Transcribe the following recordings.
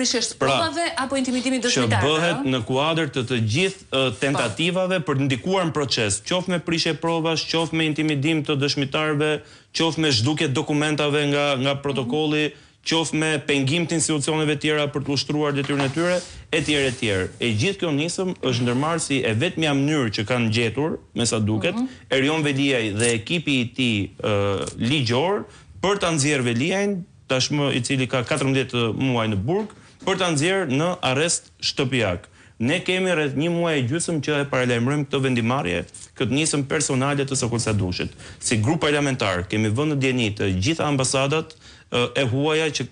prishjes provave apo intimidimit dëshmitarëve. Që bëhet në kuadër të gjithë tentativave për të ndikuar në proces, qoftë me prishje provash, qoftë me intimidim të dëshmitarëve, qoftë me zhdukje dokumentave nga protokolli, qoftë me pengim të institucioneve tjera për të ushtruar detyrën e tyre, etj. E gjithë kjo nisëm është ndërmarrë si e vetmja mënyrë që kanë gjetur, me sa duket, Erion Veliaj dhe ekipi i tij ligjor për ta nxjerrë Veliajin, tashmë i cili ka 14 muaj në burg, për ta nxjerrë në arrest shtëpiak. Ne kemi rreth 1 muaj e gjysmë që e paralajmërojmë këtë vendimarrje, këtë nisëm personale të Sokolsadushit. Si grup parlamentar kemi vënë në dieni të gjitha ambasadat e huaja që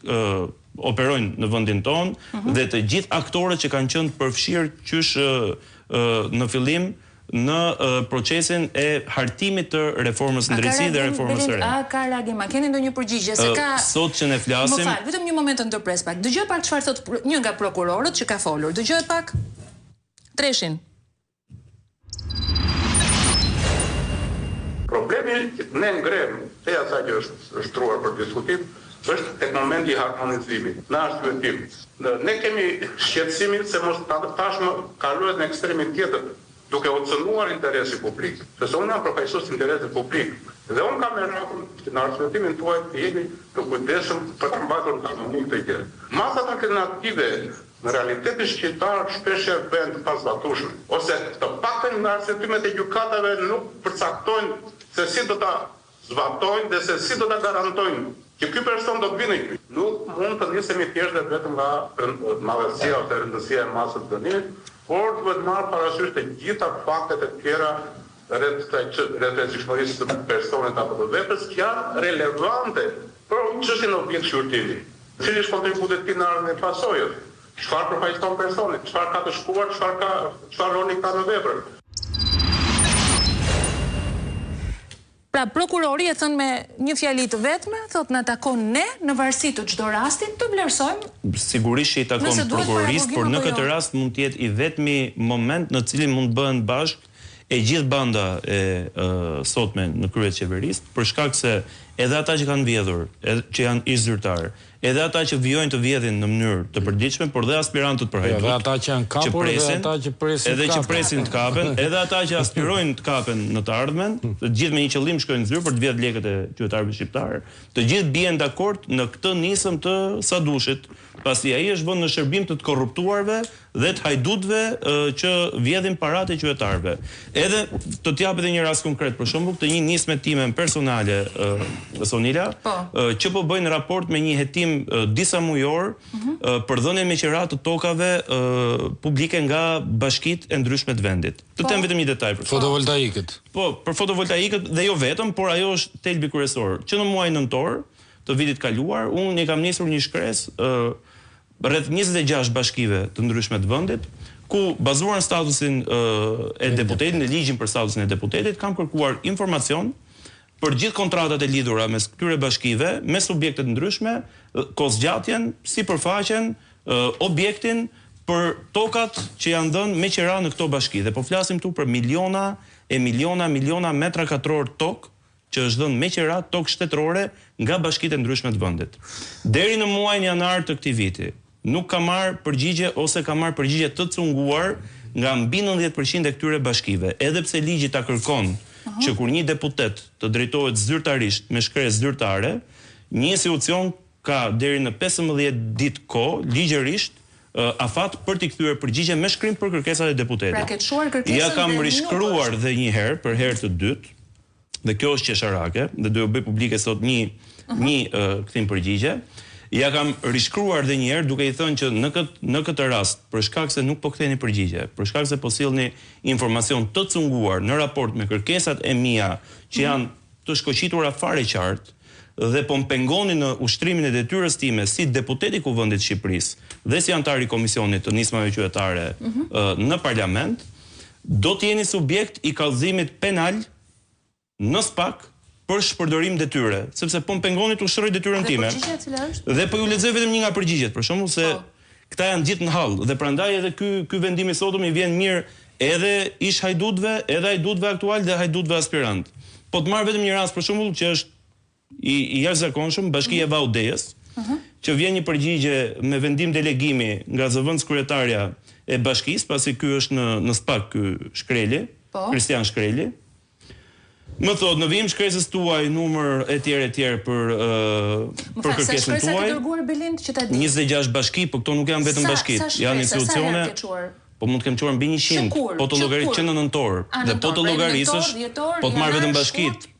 operojnë në vendin tonë dhe të gjithë aktorët që kanë qenë përfshirë qysh në fillim në procesin e hartimit të reformës në drejtësi dhe reformës së re. A ka reagim? A keni ndonjë përgjigje se ka sot që ne flasim? Më fal, vetëm një moment të ndërpres pak. Dëgjoj pak çfarë thot një nga prokurorët që ka folur. Dëgjoj pak Treshin. Problemi ne ngrem e asaj që është shtruar për diskutim është tek momenti i harmonizimit. Në arsyetim, ne kemi shqetësimin se mos tashmë kalohet në ekstremin tjetër, duke u cënuar interesi publik. Sepse unë jam përfaqësues interesit publik dhe unë kam merakun në arsyetimin tuaj të jeni të kujdesshëm për të mbatur në harmoni këtë gjë. Masat alternative në realitetin shqiptar shpesh bëhen të pazbatueshme, ose të paktën në arsyetimet e gjykatave nuk përcaktojnë se si do ta zbatojnë dhe se si do ta garantojnë që ky person do të vinë këtu. Nuk mund të nisemi thjesht vetëm nga madhësia ose rëndësia e masës së dënimit, por duhet marrë parasysh të gjitha faktet e tjera rreth rrezikshmërisë të personit apo të veprës që janë relevante për çështjen e objekt shqyrtimi. Cili është kontributi i tij në ardhmen e pasojës? Çfarë përfaqëson personin? Çfarë ka të shkuar? Çfarë roli ka në vepër? Pra, prokurori e thënë me një fjali të vetme, thot na takon ne në varësi të çdo rasti të vlerësojmë. Sigurisht që i takon prokurorisë, por në këtë rast mund të jetë i vetmi moment në cilin mund bëhen bashkë e gjithë banda e sotme në krye të qeverisë, për shkak se edhe ata që kanë vjedhur, që janë ish zyrtar, edhe ata që vijojnë të vjedhin në mënyrë të përditshme, por dhe aspirantët për hajdut, edhe ata që janë kapur, edhe ata që presin edhe që presin të kapen, edhe ata që aspirojnë të kapen në të ardhmen, të gjithë me një qëllim shkojnë zyrë për të vjedh lekët e qytetarëve shqiptar, të gjithë bien dakord në këtë nisëm të Sadushit, pasi ai është vënë në shërbim të korruptuarve dhe të hajdutëve që vjedhin paratë e qytetarëve. Edhe të t'jap edhe një rast konkret, për shembull, të një nisme time personale, Sonila, që po bëjnë raport me një hetim disa mujor për dhënien me qira të tokave publike nga bashkitë e ndryshme të vendit. Të them vetëm një detaj për fotovoltaikët. Po, për fotovoltaikët dhe jo vetëm, por ajo është thelbi kryesor. Që në muajin nëntor të vitit kaluar, unë kam nisur një shkresë rreth 26 bashkive të ndryshme të vendit, ku bazuar në statusin e deputetit, në ligjin për statusin e deputetit, kam kërkuar informacion për gjithë kontratat e lidhura mes këtyre bashkive, me subjekte të ndryshme, kohëzgjatjen, sipërfaqen, objektin për tokat që janë dhënë me qira në këto bashki. Dhe po flasim tu për miliona metra katror tokë që është dhënë me qira tokë shtetërore nga bashkitë e ndryshme të vendit. Deri në muajin janar të këtij viti, nuk ka marrë përgjigje ose ka marrë përgjigje të cunguar nga mbi 90% e këtyre bashkive, edhe pse ligji ta kërkon që kur një deputet të drejtohet zyrtarisht me shkresë zyrtare, një institucion ka deri në 15 ditë kohë ligjërisht afat për t'i kthyer përgjigje me shkrim për kërkesat e deputetit. Pra ke çuar kërkesën. Ja kam rishkruar dhe një herë, për herë të dytë, dhe kjo është qesharake, dhe do bëj publike sot një kthim përgjigje. Ja kam rishkruar dhe një herë duke i thënë që në këtë rast, për shkak se nuk po ktheni përgjigje, për shkak se po sillni informacion të cunguar në raport me kërkesat e mia që janë të shkoqitura fare qartë dhe po më pengoni në ushtrimin e detyrës time si deputet i Kuvendit të Shqipërisë dhe si antar i Komisionit të Nismave Qytetare në Parlament, do të jeni subjekt i kallëzimit penal në SPAK për shpërdorim detyre, sepse po më pengoni të ushtroj detyrën time. Dhe po ju lexoj vetëm një nga përgjigjet, për shembull se këta janë gjithë në hall dhe prandaj edhe ky vendim i sotëm i vjen mirë edhe ish hajdutëve, edhe hajdutëve aktual dhe hajdutëve aspirant. Po të marr vetëm një rast për shembull që është i jashtëzakonshëm, Bashkia e Vaudejës, që vjen një përgjigje me vendim delegimi nga zëvendës kryetarja e bashkisë, pasi ky është në SPAK ky Shkreli, Kristian Shkreli. Më thot, në vim shkresës tuaj numër etj për kërkesën tuaj. 26 bashki, por këto nuk janë vetëm bashkitë, janë institucione. Po mund të kem quar mbi 100, po të llogarit që në nëntor, dhe po të llogarisësh, po të marr vetëm bashkitë.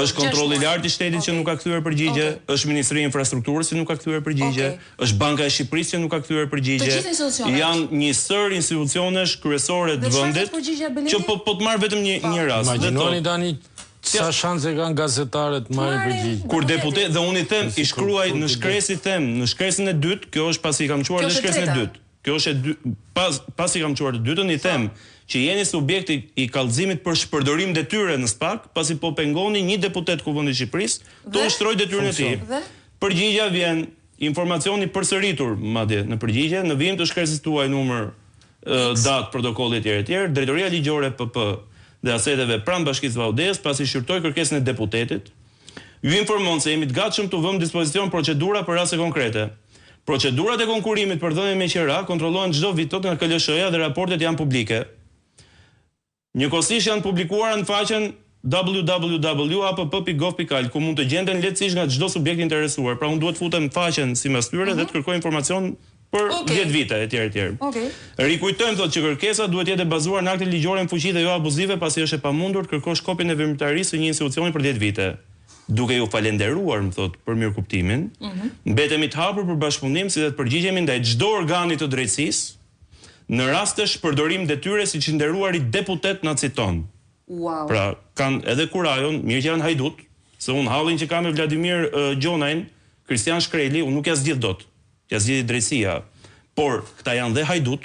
Është kontrolli i lartë i shtetit që nuk ka kthyer përgjigje, është Ministria e Infrastrukturës që nuk ka kthyer përgjigje, është Banka e Shqipërisë që nuk ka kthyer përgjigje. Janë një sër institucionesh kryesore të vendit që po të marr vetëm një rast. Imagjinoni tani sa shanse kanë gazetarët të marrin përgjigje. Kur deputet dhe unë i them, i shkruaj në shkresën e dytë, kjo është pasi kam quar në shkresën e dytë. Kjo është pasi kam quar të dytën, i them që jeni subjekti i kallëzimit për shpërdorim detyre në SPAK, pasi po pengoni një deputet Kuvendit të Shqipërisë të ushtrojë detyrën e tij. Përgjigja vjen, informacioni përsëritur madje në përgjigje, në vim të shkresës tuaj numër, datë, protokolli etj. Drejtoria ligjore PP dhe aseteve pranë Bashkisë Vaudes, pasi shqyrtoi kërkesën e deputetit, ju informon se jemi të gatshëm të vëmë dispozicion procedura për raste konkrete. Procedurat e konkurimit për dhënien me qira kontrollohen çdo vit nga KLSH-ja dhe raportet janë publike. Njëkohësisht janë publikuar në faqen www.app.gov.al, ku mund të gjenden lehtësisht nga çdo subjekt i interesuar. Pra unë duhet të futem në faqen sipas tyre dhe të kërkoj informacion për 10 vite etj. Rikujtojmë thotë që kërkesa duhet jetë e bazuar në akte ligjore në fuqi dhe jo abuzive, pasi është e pamundur të kërkosh kopjen e veprimtarisë së një institucioni për 10 vite. Duke ju falenderuar, më thot, për mirëkuptimin, mbetemi të hapur për bashkëpunim si dhe të përgjigjemi ndaj çdo organi të drejtësisë në rast të shpërdorim detyre siç i nderuari deputet na citon. Pra, kanë edhe kurajon, mirë që janë hajdut, se unë hallin që kam me Vladimir Gjonajn, Kristian Shkreli, unë nuk ja zgjidh dot. Ja zgjidh drejtësia. Por këta janë dhe hajdut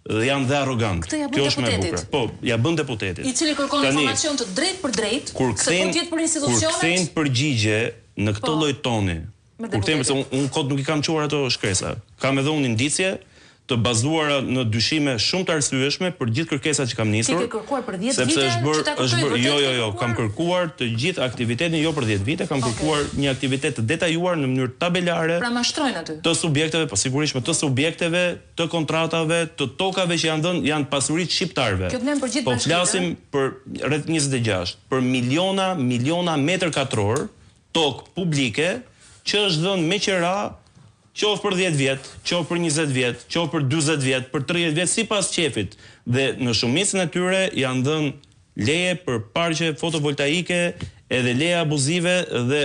dhe janë dhe arrogant. Kjo është më e bukur. Po, ja bën deputetit. I cili kërkon informacion të drejtë për drejtë, se po të jetë për institucionet. Kur kthejnë përgjigje në këtë lloj toni. Kur kthejnë, se unë kot nuk i kam quar ato shkresa. Kam edhe unë indicie të bazuara në dyshime shumë të arsyeshme për gjithë kërkesat që kam nisur. Ti ke kërkuar për 10 vite që ta kuptoj? Jo, kam kërkuar të gjithë aktivitetin jo për 10 vite, kam kërkuar një aktivitet të detajuar në mënyrë tabelare. Pra mashtrojnë aty. Të subjekteve, po sigurisht të subjekteve, të kontratave, të tokave që janë pasuritë shqiptarëve. Kjo vlen për gjithë bashkitë. Po flasim për rreth 26, për miliona metër katror tokë publike që është dhënë me qira, qoftë për 10 vjet, qoftë për 20 vjet, qoftë për 40 vjet, për 30 vjet sipas qefit. Dhe në shumicën e tyre janë dhënë leje për parqe fotovoltaike edhe leje abuzive dhe